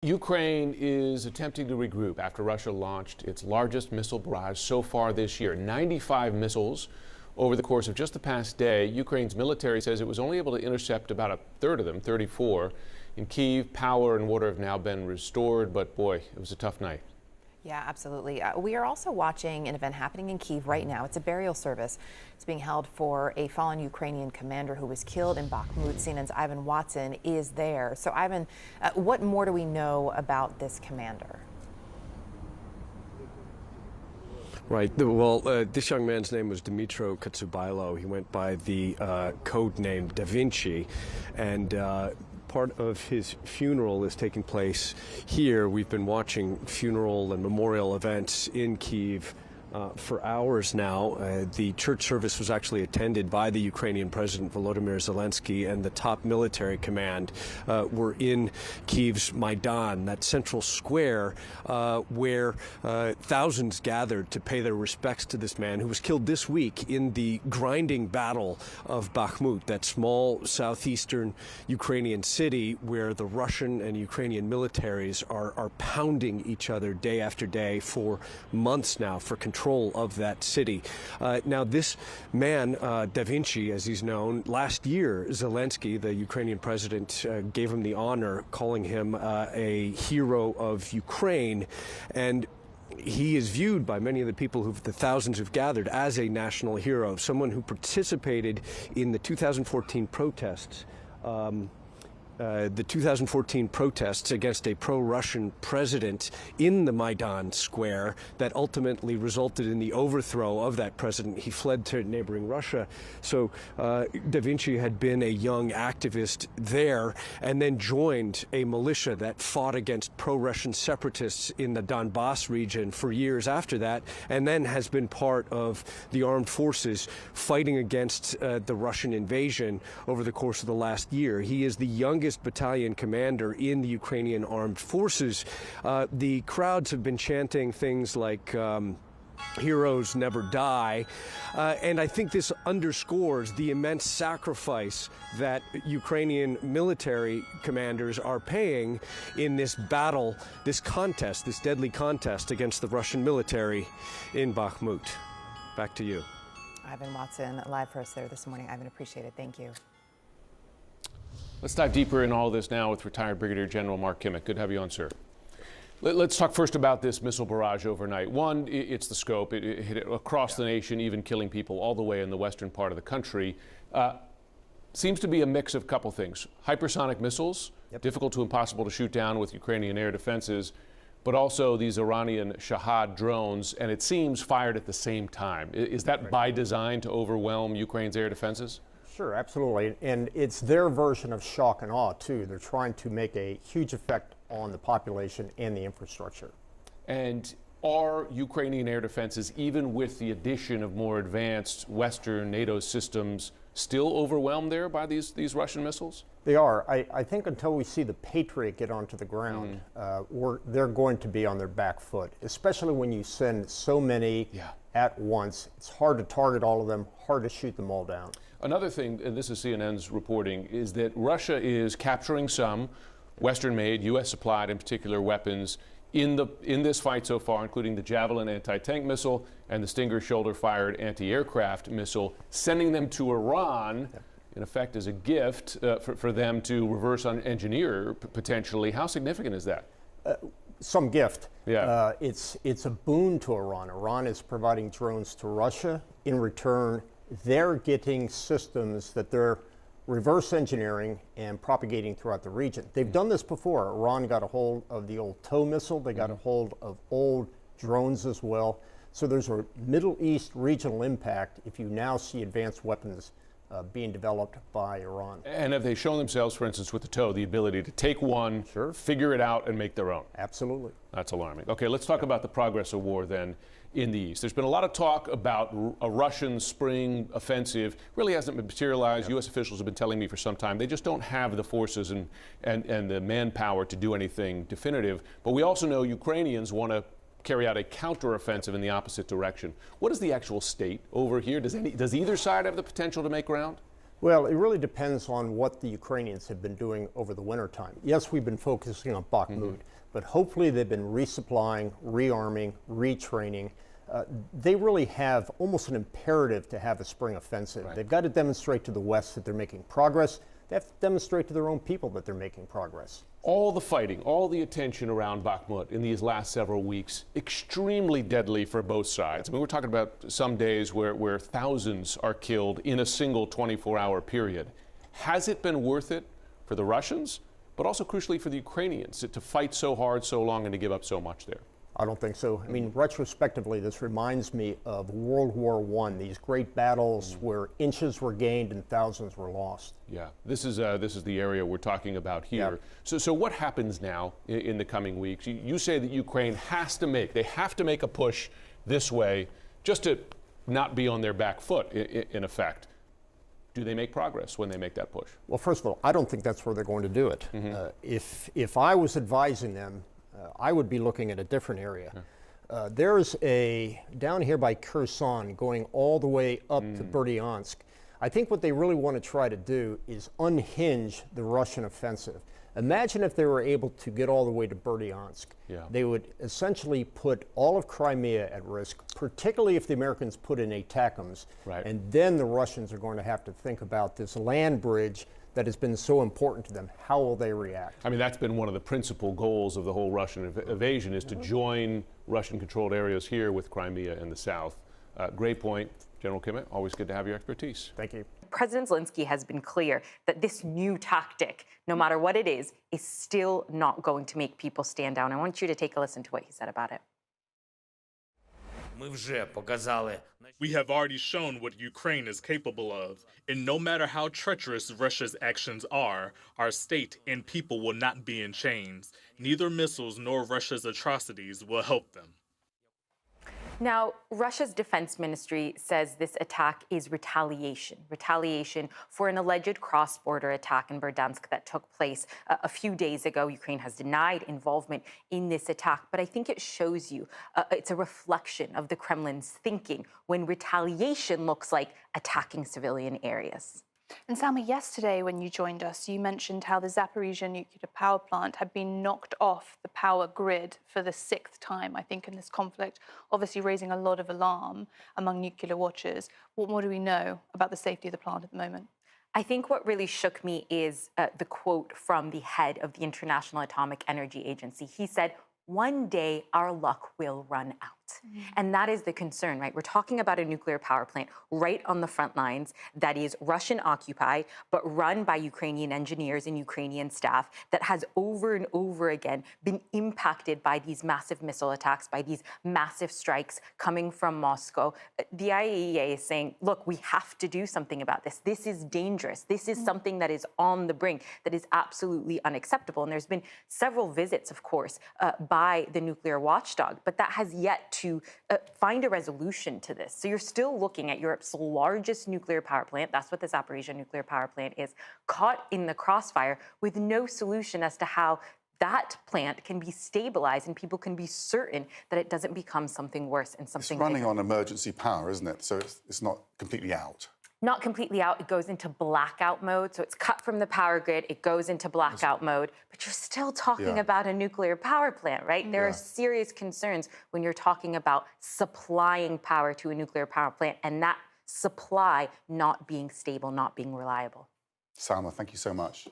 Ukraine is attempting to regroup after Russia launched its largest missile barrage so far this year. 95 missiles over the course of just the past day. Ukraine's military says it was only able to intercept about a third of them, 34. In Kyiv, power and water have now been restored, but boy, it was a tough night. Yeah, absolutely. We are also watching an event happening in Kyiv right now. It's a burial service. It's being held for a fallen Ukrainian commander who was killed in Bakhmut. CNN's Ivan Watson is there. So, Ivan, what more do we know about this commander? Right. Well, this young man's name was Dmytro Katsubailo. He went by the code name Da Vinci, and part of his funeral is taking place here. We've been watching funeral and memorial events in Kyiv for hours now. The church service was actually attended by the Ukrainian President Volodymyr Zelensky, and the top military command were in Kyiv's Maidan, that central square where thousands gathered to pay their respects to this man who was killed this week in the grinding battle of Bakhmut, that small southeastern Ukrainian city where the Russian and Ukrainian militaries are pounding each other day after day for months now for control of that city. Now, this man, Da Vinci, as he's known, last year, Zelensky, the Ukrainian president, gave him the honor, calling him a hero of Ukraine. And he is viewed by many of the people, the thousands who've gathered, as a national hero, someone who participated in the 2014 protests. The 2014 protests against a pro-Russian president in the Maidan Square that ultimately resulted in the overthrow of that president. He fled to neighboring Russia. So Da Vinci had been a young activist there and then joined a militia that fought against pro-Russian separatists in the Donbas region for years after that, and then has been part of the armed forces fighting against the Russian invasion over the course of the last year. He is the youngest battalion commander in the Ukrainian armed forces. The crowds have been chanting things like heroes never die. And I think this underscores the immense sacrifice that Ukrainian military commanders are paying in this battle, this contest, this deadly contest against the Russian military in Bakhmut. Back to you. Ivan Watson, live for us there this morning. Ivan, appreciate it. Thank you. Let's dive deeper in all this now with retired Brigadier General Mark Kimmick. Good to have you on, sir. Let's talk first about this missile barrage overnight. One, it's the scope. It hit across the nation, even killing people all the way in the western part of the country. Seems to be a mix of a couple things. Hypersonic missiles, difficult to impossible to shoot down with Ukrainian air defenses, but also these Iranian Shahad drones, and it seems fired at the same time. Is that by design to overwhelm Ukraine's air defenses? Sure, absolutely. And it's their version of shock and awe, too. They're trying to make a huge effect on the population and the infrastructure. And are Ukrainian air defenses, even with the addition of more advanced Western NATO systems, still overwhelmed there by these Russian missiles? They are. I think until we see the Patriot get onto the ground, they're going to be on their back foot, especially when you send so many at once. It's hard to target all of them, hard to shoot them all down. Another thing, and this is CNN's reporting, is that Russia is capturing some Western-made, U.S.-supplied, in particular, weapons in this fight so far, including the Javelin anti-tank missile and the Stinger shoulder-fired anti-aircraft missile, sending them to Iran, in effect, as a gift for them to reverse engineer potentially. How significant is that? Some gift. Yeah. It's a boon to Iran. Iran is providing drones to Russia. In return, they're getting systems that they're reverse engineering and propagating throughout the region. They've done this before. Iran got a hold of the old TOW missile. They got a hold of old drones as well. So there's a Middle East regional impact if you now see advanced weapons being developed by Iran. And have they shown themselves, for instance, with the TOW, the ability to take one, figure it out, and make their own? Absolutely. That's alarming. Okay, let's talk about the progress of war then in the East. There's been a lot of talk about a Russian spring offensive. Really hasn't been materialized. U.S. officials have been telling me for some time they just don't have the forces and the manpower to do anything definitive. But we also know Ukrainians want to carry out a counteroffensive in the opposite direction. What is the actual state over here? Does either side have the potential to make ground? Well, it really depends on what the Ukrainians have been doing over the wintertime. Yes, we've been focusing on Bakhmut, but hopefully they've been resupplying, rearming, retraining. They really have almost an imperative to have a spring offensive. Right. They've got to demonstrate to the West that they're making progress. They have to demonstrate to their own people that they're making progress. All the fighting, all the attention around Bakhmut in these last several weeks, extremely deadly for both sides. I mean, we're talking about some days where thousands are killed in a single 24-hour period. Has it been worth it for the Russians, but also crucially for the Ukrainians to fight so hard, so long, and to give up so much there? I don't think so. I mean, retrospectively, this reminds me of World War I, these great battles where inches were gained and thousands were lost. Yeah, this is the area we're talking about here. Yep. So what happens now in the coming weeks? You say that Ukraine they have to make a push this way just to not be on their back foot, in effect. Do they make progress when they make that push? Well, first of all, I don't think that's where they're going to do it. If I was advising them, I would be looking at a different area. There's down here by Kherson going all the way up to Berdyansk. I think what they really want to try to do is unhinge the Russian offensive. Imagine if they were able to get all the way to Berdyansk. Yeah. They would essentially put all of Crimea at risk, particularly if the Americans put in ATACMS. Right. And then the Russians are going to have to think about this land bridge that has been so important to them. How will they react? I mean, that's been one of the principal goals of the whole Russian invasion, is to join Russian-controlled areas here with Crimea in the south. Great point, General Kimmett. Always good to have your expertise. Thank you. President Zelensky has been clear that this new tactic, no matter what it is still not going to make people stand down. I want you to take a listen to what he said about it. We have already shown what Ukraine is capable of, and no matter how treacherous Russia's actions are, our state and people will not be in chains. Neither missiles nor Russia's atrocities will help them. Now, Russia's defense ministry says this attack is retaliation for an alleged cross-border attack in Berdyansk that took place a few days ago. Ukraine has denied involvement in this attack, but I think it shows you it's a reflection of the Kremlin's thinking when retaliation looks like attacking civilian areas. And Salma, yesterday when you joined us, you mentioned how the Zaporizhzhia nuclear power plant had been knocked off the power grid for the 6th time, I think, in this conflict, obviously raising a lot of alarm among nuclear watchers. What more do we know about the safety of the plant at the moment? I think what really shook me is the quote from the head of the International Atomic Energy Agency. He said, "One day our luck will run out." And that is the concern, right? We're talking about a nuclear power plant right on the front lines that is Russian occupied, but run by Ukrainian engineers and Ukrainian staff, that has over and over again been impacted by these massive missile attacks, by these massive strikes coming from Moscow. The IAEA is saying, look, we have to do something about this. This is dangerous. This is something that is on the brink, that is absolutely unacceptable. And there's been several visits, of course, by the nuclear watchdog, but that has yet to find a resolution to this. So you're still looking at Europe's largest nuclear power plant, that's what the Zaporizhzhia nuclear power plant is, caught in the crossfire with no solution as to how that plant can be stabilized and people can be certain that it doesn't become something worse and something It's running bigger. on emergency power, isn't it? So it's not completely out. Not completely out, it goes into blackout mode. So it's cut from the power grid, it goes into blackout mode, but you're still talking about a nuclear power plant, right? There are serious concerns when you're talking about supplying power to a nuclear power plant and that supply not being stable, not being reliable. Salma, thank you so much.